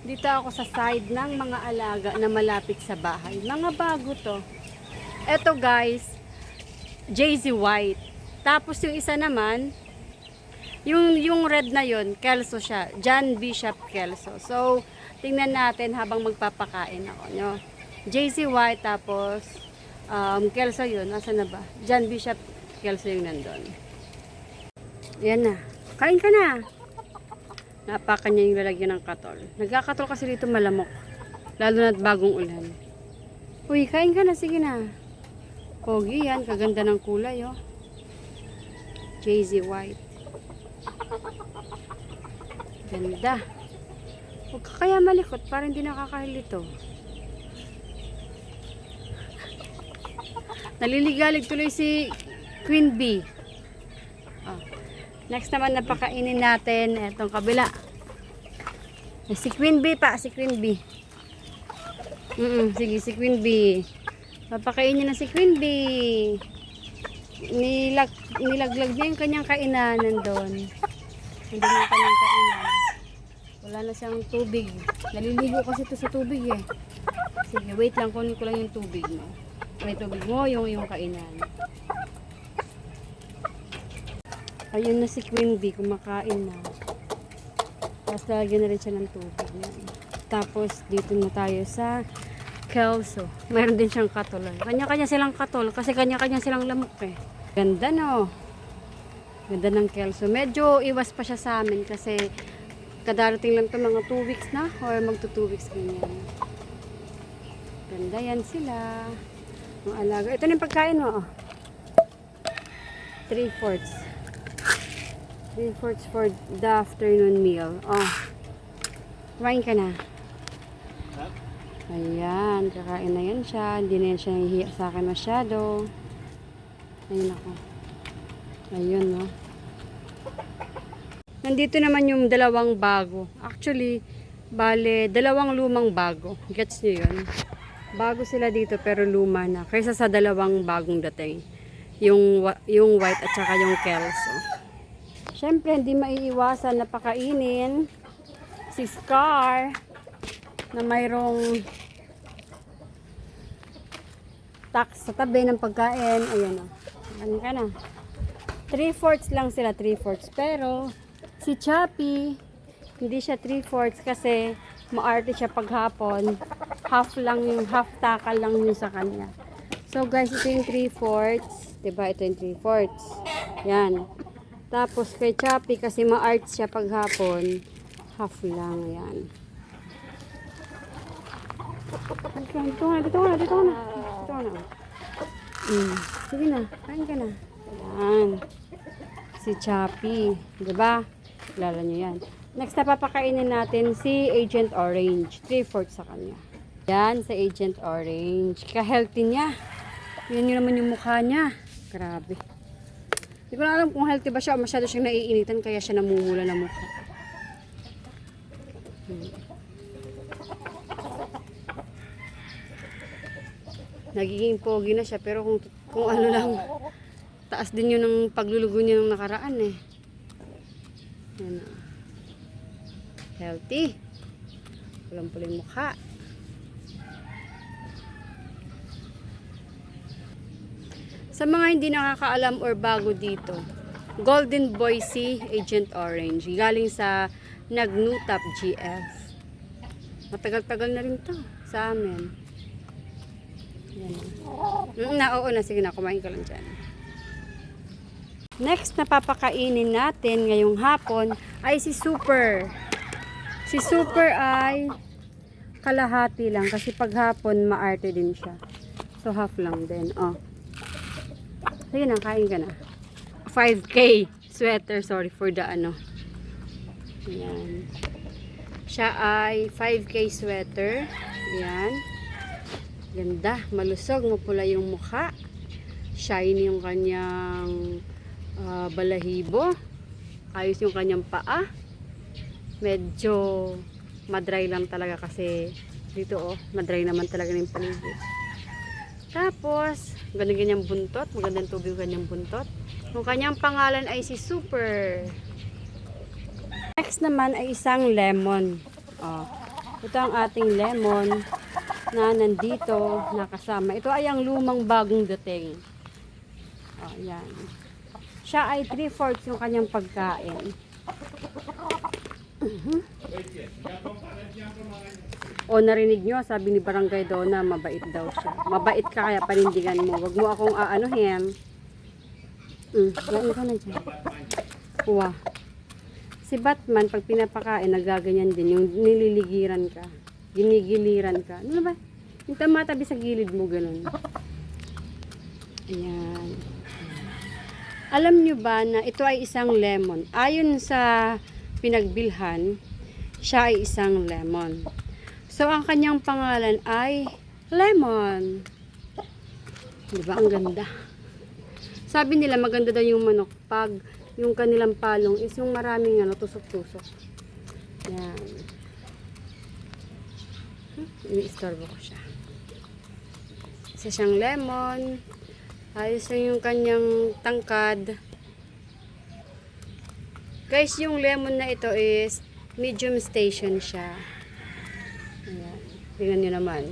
Dito ako sa side ng mga alaga na malapit sa bahay. Mga bago to. Eto guys, JZ White. Tapos yung isa naman, yung red na yon, Kelso siya. John Bishop Kelso. So, tingnan natin habang magpapakain ako. No? JZ White tapos Kelso yun. Nasaan na ba? John Bishop Kelso yung nandun. Yan na. Kain ka na. Napakan niya yung lalagyan ng katol. Nagkakatol kasi dito malamok. Lalo na't bagong ulan. Uy, kain ka na. Sige na. Pogi yan. Kaganda ng kulay, oh. JZ White. Ganda. Huwag ka kaya malikot para hindi nakakahilito. Naliligalig tuloy si Queen Bee. Oh. Next naman napakainin natin etong kabila. Si Queen Bee pa, si Queen Bee. Sige, si Queen Bee. Papakainin na si Queen Bee. Nilaglag niya yung kanyang kainan nandun. Nandun yung kanyang kainan. Wala na siyang tubig. Naliligo kasi ito sa tubig eh. Sige, wait lang, kunin ko lang yung tubig mo. May tubig mo, yung kainan. Ayun na si Queen Bee, kumakain na. Tapos lalagyan na rin siya ng tubig. Tapos dito na tayo sa Kelso. Mayroon din siyang katol. Kanya-kanya silang katol kasi kanya-kanya silang lamok eh. Ganda no. Ganda ng Kelso. Medyo iwas pa siya sa amin kasi kadarating lang to mga 2 weeks na or magto 2 weeks ganyan. Ganda yan sila. Ang alaga. Ito na yung pagkain mo. Oh. 3/4. 3/4 for the afternoon meal. Oh. Kumain ka na. Ayan. Kakain na yan siya. Hindi na yan siya nahihiya sa akin masyado. Ayun ako. Ayun, no. Nandito naman yung dalawang bago. Actually, bale, dalawang lumang bago. Gets nyo yun? Bago sila dito pero luma na. Kaysa sa dalawang bagong dating. Yung white at saka yung Kelso. Siyempre, hindi maiiwasan na pakainin si Scar na mayroong tax sa tabi ng pagkain. Ayan o. Ano ka na? 3/4 lang sila, 3/4. Pero, si Chappy, hindi siya 3/4 kasi maarte siya paghapon. Half takal lang yun sa kanya. So guys, ito yung 3/4. Diba? Ito yung 3/4. Yan. Tapos kay Chappy, kasi ma-art siya paghapon, half lang. Yan. Dito na. Sige na, kain ka na. Yan. Si Chappy. Diba? Kilala nyo yan. Next na papakainin natin si Agent Orange. 3/4 sa kanya. Yan, sa Agent Orange. Ka-healthy niya. Yan yun naman yung mukha niya. Grabe. Hindi ko na alam kung healthy ba siya o masyado siyang naiinitan kaya siya namumula na mukha. Nagiging pogi na siya pero kung ano lang, taas din yun ng paglulugo niya nung nakaraan eh. Yan. Healthy. Pulang-pula yung mukha. Sa mga hindi nakakaalam or bago dito, Golden Boy si Agent Orange. Galing sa Nagnutap GF. Matagal-tagal na rin to sa amin. Yan. Oo na. Sige na. Kumain ka lang dyan. Next na papakainin natin ngayong hapon ay si Super. Si Super ay kalahati lang kasi paghapon maarte din siya. So half lang din. Oh. Sige na, kain ka na. 5K sweater, sorry for the ano. Ayan. Siya ay 5K sweater. Ayan. Ganda, malusog, mapula yung mukha. Shiny yung kanyang balahibo. Ayos yung kanyang paa. Medyo madry lang talaga kasi dito oh, madry naman talaga yung paligid. Tapos, ganyan buntot. Magandang tubig yung kanyang buntot. Yung kanyang pangalan ay si Super. Next naman ay isang lemon. Oh. Ito ang ating lemon na nandito, nakasama. Ito ay ang lumang bagong dating. Oh, yan. Siya ay 3/4 yung kanyang pagkain. O narinig nyo, sabi ni Barangay Donna, mabait daw siya. Mabait ka kaya panindigan mo. Wag mo akong aanuhin. Yan ka na dyan. Uwa. Si Batman, pag pinapakain, nagaganyan din. Yung nililigiran ka. Ginigiliran ka. Ano ba? Yung tamatabi sa gilid mo, ganun. Ayan. Alam nyo ba na ito ay isang lemon? Ayon sa pinagbilhan, siya ay isang lemon. So, ang kanyang pangalan ay Lemon. Diba? Ang ganda. Sabi nila, maganda daw yung manok pag yung kanilang palong is yung maraming tusok-tusok. Yan. Ini-istorbo ko siya. Isa siyang lemon. Ayos yung kanyang tangkad. Guys, yung lemon na ito is medium station siya. Ayan. Tingnan nyo naman.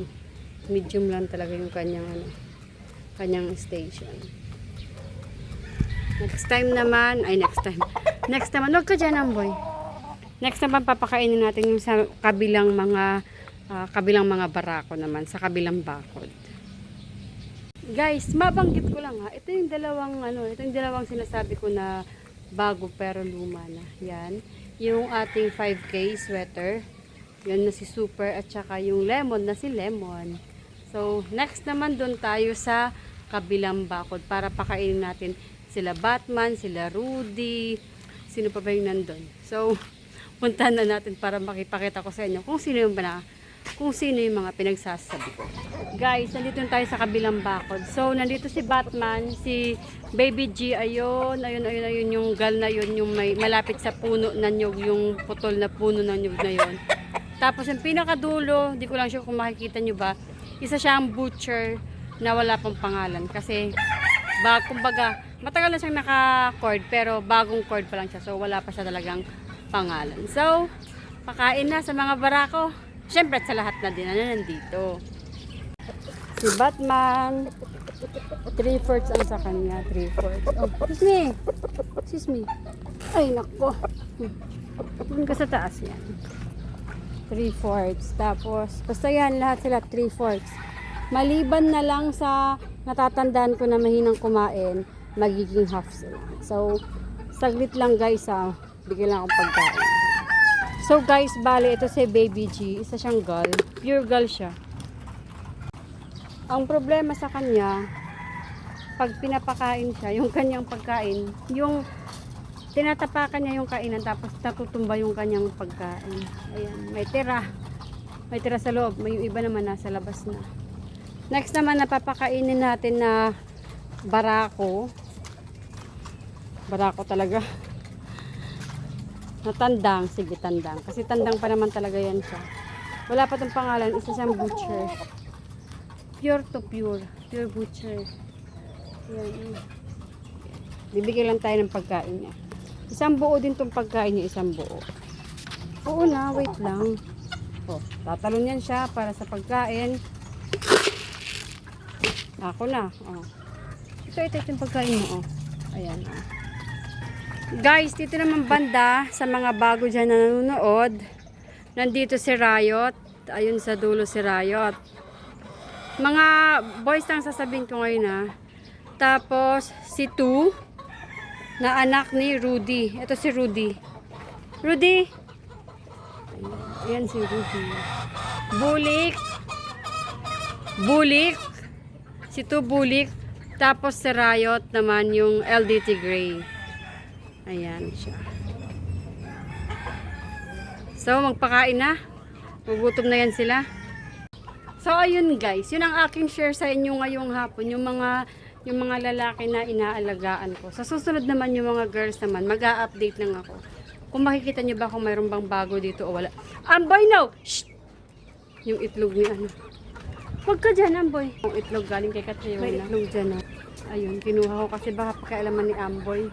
Medium lang talaga yung kanyang station. Next time naman, wag ka dyan, Amboy. Next naman, papakainin natin yung sa kabilang mga barako naman, sa kabilang bakod. Guys, mabanggit ko lang ha, ito yung dalawang sinasabi ko na bago pero luma na. Yan, yung ating 5K sweater. Yan na si Super at saka yung lemon na si Lemon. So, next naman doon tayo sa kabilang bakod para pakainin natin sila Batman, sila Rudy, sino pa ba yung nandun. So, puntahan na natin para makipakita ko sa inyo kung sino yung mga pinagsasabi ko. Guys, nandito tayo sa kabilang bakod. So, nandito si Batman, si Baby G, ayun yung gal na yun, yung may malapit sa puno na nyug, yung putol na puno na nyug na yun. Tapos, yung pinakadulo, di ko lang sure kung makikita nyo ba, isa siyang butcher na wala pang pangalan. Kasi, kumbaga, matagal na siyang naka-cord, pero bagong cord pa lang siya. So, wala pa siya talagang pangalan. So, pakain na sa mga barako. Siyempre, sa lahat na din na nandito. Si Batman, 3/4 ang sa kanya. 3/4. Oh, excuse me. Ay, nako. Doon ka sa taas yan. 3/4. Tapos, basta yan, lahat sila 3/4. Maliban na lang sa natatandaan ko na mahinang kumain, magiging half sila. So, saglit lang guys ha. Bigyan lang akong pagkain. So guys, bale, ito si Baby G. Isa siyang gull. Pure gull siya. Ang problema sa kanya, pag pinapakain siya, yung kanyang pagkain, yung tinatapakan niya yung kainan tapos natutumba yung kanyang pagkain. Ayan, may tira. May tira sa loob. May yung iba naman nasa labas na. Next naman, napapakainin natin na barako. Barako talaga. Na tandang. Sige, tandang. Kasi tandang pa naman talaga yan siya. Wala pa itong pangalan. Isa siyang butcher. Pure to pure. Pure butcher. Yan. Bibigyan lang tayo ng pagkain niya. Isang buo din itong pagkain niya. Isang buo. Oo na. Wait lang. Oh, tatalon yan siya para sa pagkain. Ako na. Oh. Ito yung pagkain mo. Oh. Ayan. Oh. Guys, dito naman banda sa mga bago dyan na nanonood. Nandito si Riot. Ayun sa dulo si Riot. Mga boys lang sasabihin ko ngayon ha. Tapos si Tu na anak ni Rudy. Ito si Rudy. Rudy. Ayan si Rudy. Bulik. Si Tu Bulik. Tapos si Riot naman yung LDT Gray. Ayan siya. So, magpakain na. Magutom na yan sila. So, ayun guys. Yun ang aking share sa inyo ngayong hapon. Yung mga lalaki na inaalagaan ko. Sa susunod naman yung mga girls naman, mag-a-update lang ako. Kung makikita nyo ba kung mayroon bang bago dito o wala. Amboy, no! Shh! Yung itlog ni ano. Huwag ka dyan, Amboy. Yung itlog galing kay Katrina. May itlog dyan. Ayun, kinuha ko kasi baka pakialaman ni Amboy.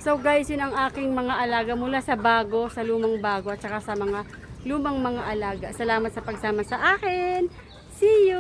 So guys, yun ang aking mga alaga mula sa bago, sa lumang bago at saka sa mga lumang mga alaga. Salamat sa pagsama sa akin. See you!